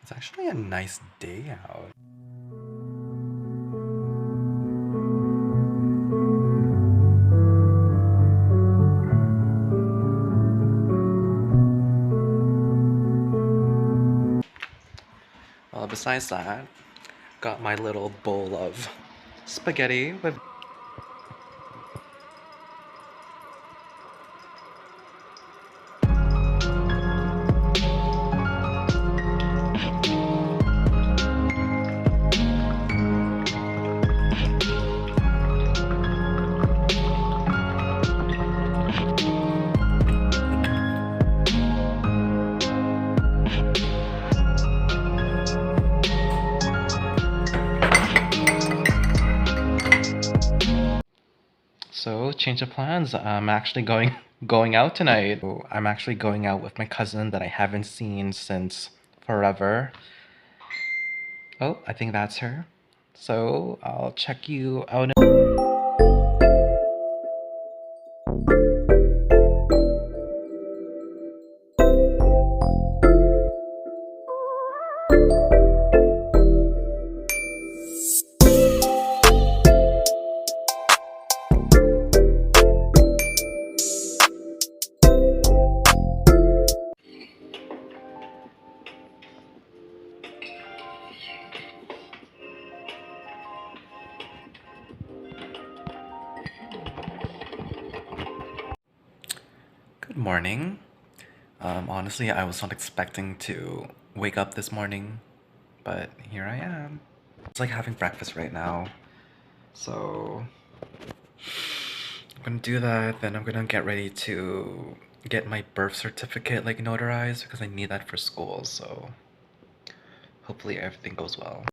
It's actually a nice day out. Well, besides that, got my little bowl of spaghetti with. So, change of plans. I'm actually going out tonight. I'm actually going out with my cousin that I haven't seen since forever. Oh, I think that's her. So, I'll check you out. Good morning. Honestly, I was not expecting to wake up this morning, but here I am. It's like having breakfast right now. So, I'm gonna do that, then I'm gonna get ready to get my birth certificate like notarized because I need that for school, so hopefully everything goes well.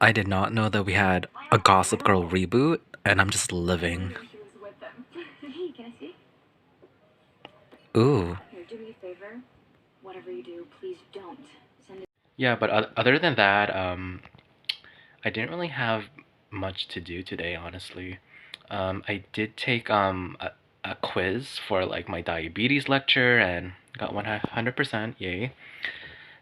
I did not know that we had a Gossip Girl reboot, and I'm just living. Hey, can I see? Ooh. Here, do me a favor. Whatever you do, please don't send it. Yeah, but other than that, I didn't really have much to do today, honestly. I did take a quiz for like my diabetes lecture and got 100%, yay.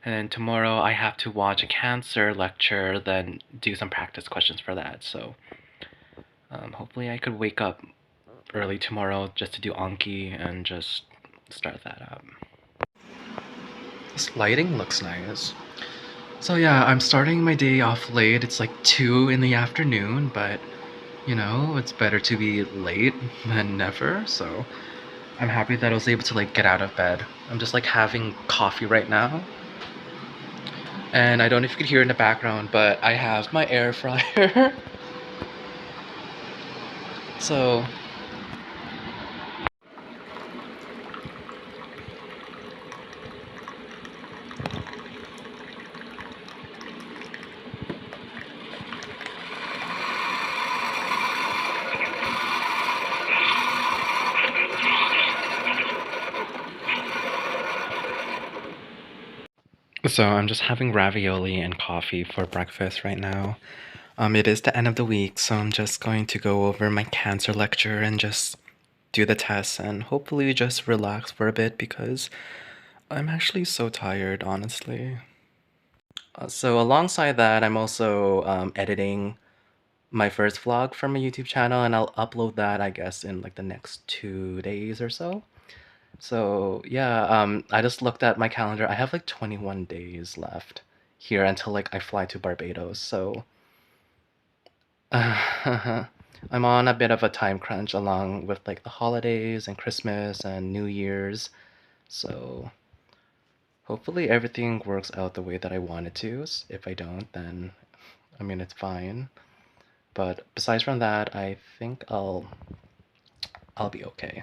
And then tomorrow I have to watch a cancer lecture, then do some practice questions for that. So hopefully I could wake up early tomorrow just to do Anki and just start that up. This lighting looks nice. So yeah, I'm starting my day off late. It's like 2 in the afternoon, but you know, it's better to be late than never. So I'm happy that I was able to like get out of bed. I'm just like having coffee right now. And I don't know if you could hear in the background, but I have my air fryer. So I'm just having ravioli and coffee for breakfast right now. It is the end of the week, so I'm just going to go over my cancer lecture and just do the tests and hopefully just relax for a bit because I'm actually so tired, honestly. So alongside that, I'm also editing my first vlog for my YouTube channel, and I'll upload that, I guess, in like the next 2 days or so. So yeah, I just looked at my calendar. I have like 21 days left here until like I fly to Barbados. So I'm on a bit of a time crunch along with like the holidays and Christmas and New Year's. So hopefully everything works out the way that I want it to. If I don't, then I mean it's fine. But besides from that, I think I'll be okay.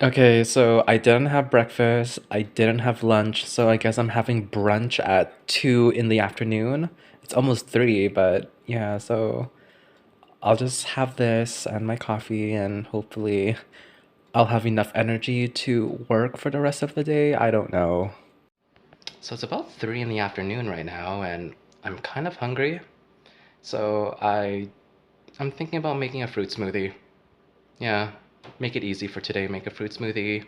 Okay, so I didn't have breakfast, I didn't have lunch, so I guess I'm having brunch at 2 in the afternoon. It's almost 3, but yeah, so I'll just have this and my coffee, and hopefully I'll have enough energy to work for the rest of the day. I don't know. So it's about 3 in the afternoon right now, and I'm kind of hungry. So I'm thinking about making a fruit smoothie. Yeah, make it easy for today, make a fruit smoothie.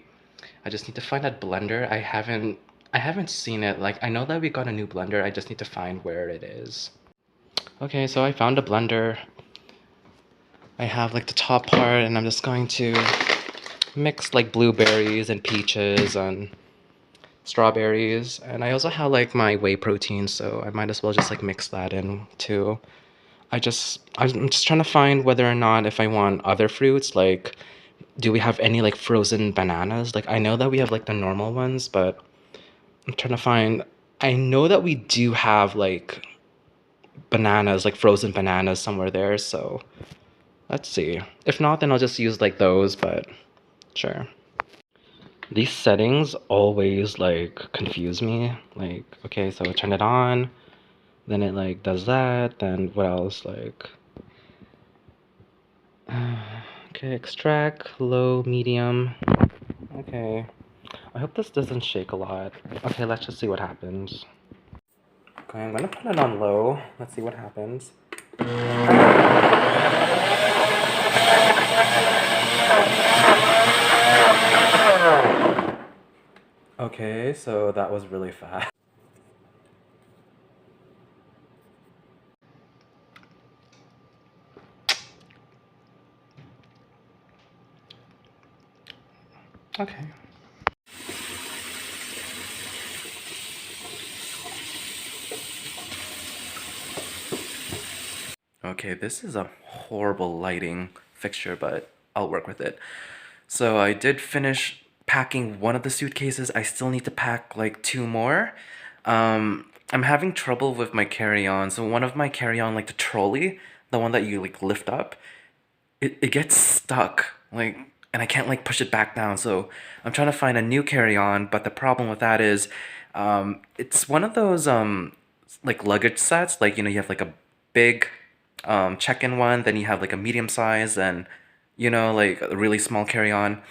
I just need to find that blender. I haven't seen it. Like I know that we got a new blender. I just need to find where it is. Okay, so I found a blender. I have like the top part, and I'm just going to mix like blueberries and peaches and strawberries. And I also have like my whey protein, so I might as well just like mix that in too. I'm just trying to find whether or not if I want other fruits, like do we have any like frozen bananas? Like I know that we have like the normal ones, but I'm trying to find. I know that we do have like bananas, like frozen bananas somewhere there, so let's see. If not, then I'll just use like those, but sure. These settings always like confuse me. Like, okay, so I turn it on, then it like does that, then what else? Like, okay, extract, low, medium. Okay. I hope this doesn't shake a lot. Okay, let's just see what happens. Okay, I'm gonna put it on low. Let's see what happens. Okay, so that was really fast. Okay. Okay, this is a horrible lighting fixture, but I'll work with it. So I did finish packing one of the suitcases. I still need to pack like 2 more. I'm having trouble with my carry-on. So one of my carry-on, like the trolley, the one that you like lift up, it gets stuck. Like, and I can't like push it back down. So I'm trying to find a new carry-on, but the problem with that is it's one of those like luggage sets. Like, you know, you have like a big check-in one, then you have like a medium size, and you know, like a really small carry-on.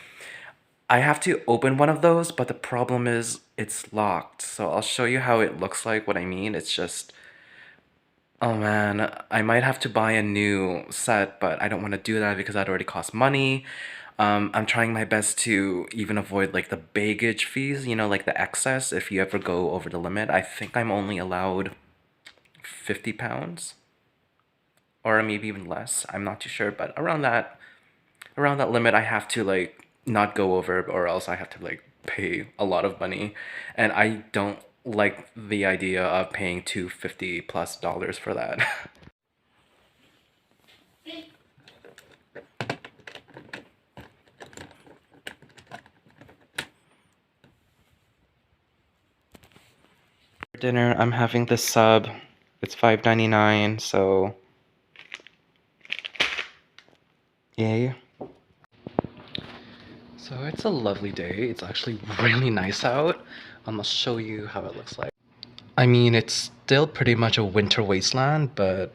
I have to open one of those, but the problem is it's locked. So I'll show you how it looks like. What I mean, it's just, oh man, I might have to buy a new set, but I don't want to do that because that already costs money. I'm trying my best to even avoid like the baggage fees, you know, like the excess if you ever go over the limit. I think I'm only allowed 50 pounds or maybe even less. I'm not too sure, but around that limit I have to like not go over, or else I have to like pay a lot of money, and I don't like the idea of paying $250+ for that. For dinner, I'm having this sub. It's $5.99, so yay. So it's a lovely day. It's actually really nice out. I'm gonna show you how it looks like. I mean, it's still pretty much a winter wasteland, but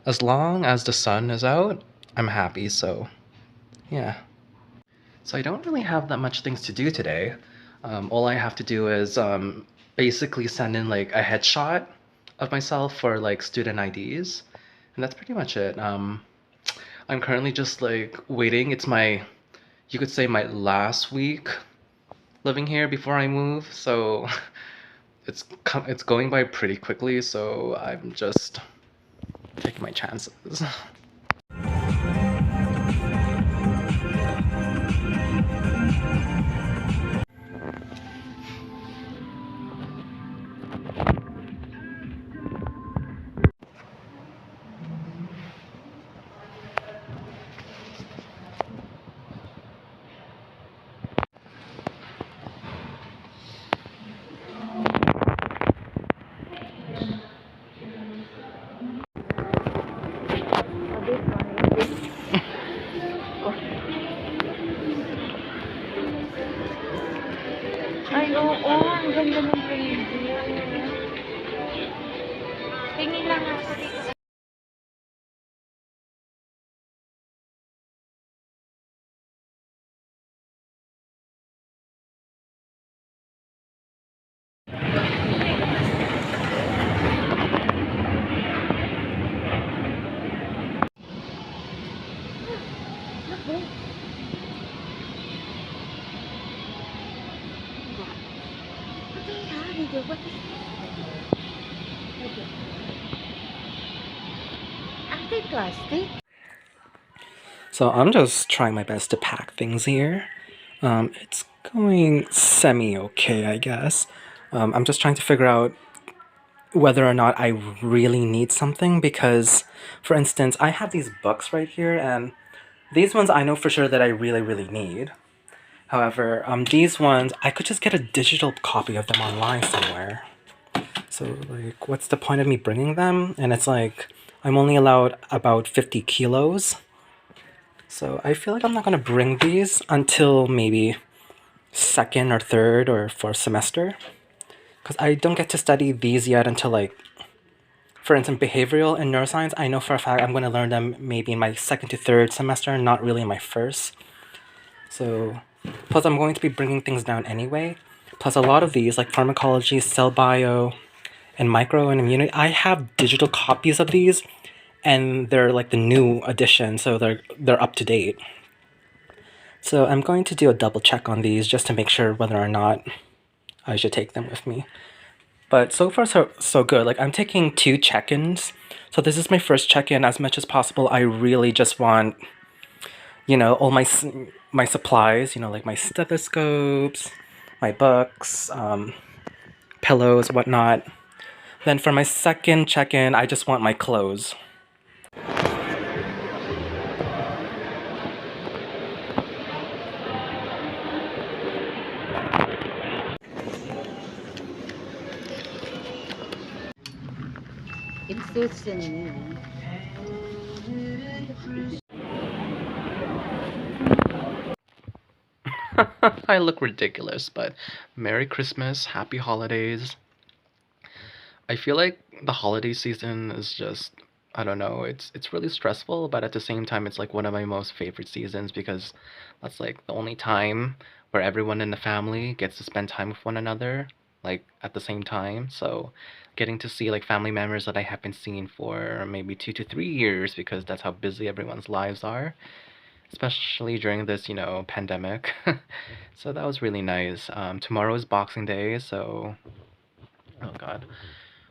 as long as the sun is out, I'm happy, so yeah. So I don't really have that much things to do today. All I have to do is basically send in like a headshot of myself for like student IDs, and that's pretty much it. I'm currently just like waiting. It's my, you could say my last week living here before I move, so it's going by pretty quickly, so I'm just taking my chances. Ay, oo, ang ganda ng reindeer. Tingin lang ako dito. What is plastic? So I'm just trying my best to pack things here. It's going semi-okay, I guess. I'm just trying to figure out whether or not I really need something because, for instance, I have these books right here, and these ones I know for sure that I really, really need. However, these ones, I could just get a digital copy of them online somewhere. So, like, what's the point of me bringing them? And it's like, I'm only allowed about 50 kilos. So I feel like I'm not going to bring these until maybe second or third or fourth semester. Because I don't get to study these yet until, like, for instance, behavioral and neuroscience, I know for a fact I'm going to learn them maybe in my second to third semester, not really in my first. So, plus I'm going to be bringing things down anyway. Plus a lot of these, like pharmacology, cell bio, and micro and immunity, I have digital copies of these, and they're like the new edition, so they're up to date. So I'm going to do a double check on these just to make sure whether or not I should take them with me. But so far so good. Like I'm taking 2 check-ins. So this is my first check-in. As much as possible, I really just want, all my supplies, like my stethoscopes, my books, pillows, whatnot. Then for my second check-in, I just want my clothes. It suits me. I look ridiculous, but Merry Christmas, Happy Holidays. I feel like the holiday season is just, I don't know, it's really stressful, but at the same time it's like one of my most favorite seasons because that's like the only time where everyone in the family gets to spend time with one another, like at the same time. So getting to see like family members that I haven't seen for maybe 2 to 3 years because that's how busy everyone's lives are, especially during this, pandemic. So that was really nice. Tomorrow is Boxing Day, so oh God.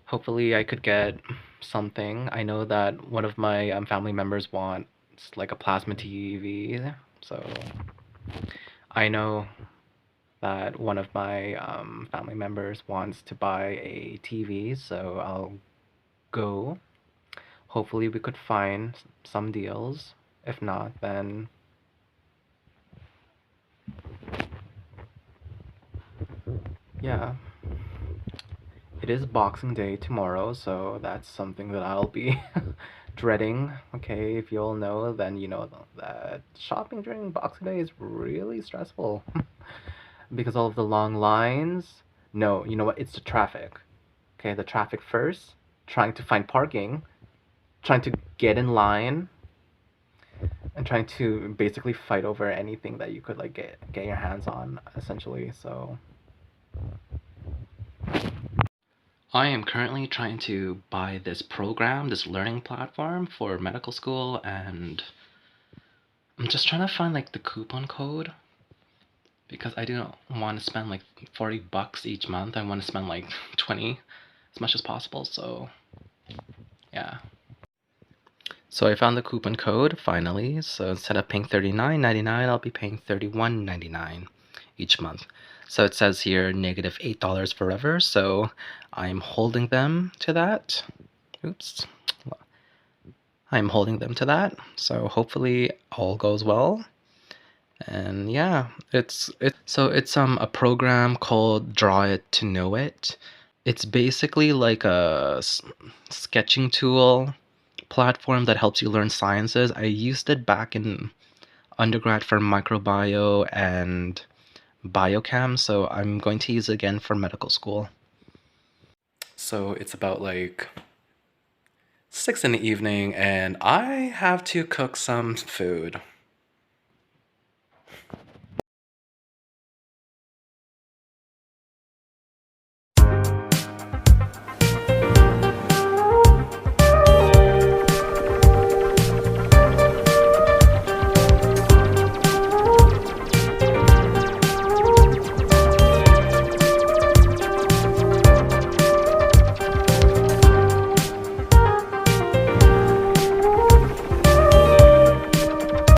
Hopefully, I could get something. I know that one of my family members wants like a plasma TV, so I know that one of my family members wants to buy a TV, so I'll go. Hopefully, we could find some deals. If not, then yeah. It is Boxing Day tomorrow, so that's something that I'll be dreading. Okay, if you all know, then you know that shopping during Boxing Day is really stressful because all of the long lines. No, you know what? It's the traffic. Okay, the traffic first, trying to find parking, trying to get in line, and trying to basically fight over anything that you could like get your hands on, essentially. So I am currently trying to buy this program, this learning platform for medical school, and I'm just trying to find like the coupon code because I don't want to spend like $40 each month. I want to spend like 20 as much as possible. So yeah. So I found the coupon code finally. So instead of paying $39.99, I'll be paying $31.99 each month. So it says here -$8 forever. So I'm holding them to that. Oops. I'm holding them to that. So hopefully all goes well. And yeah, it's a program called Draw It to Know It. It's basically like a sketching tool platform that helps you learn sciences. I used it back in undergrad for microbio and biochem, so I'm going to use it again for medical school. So it's about like 6 in the evening, and I have to cook some food.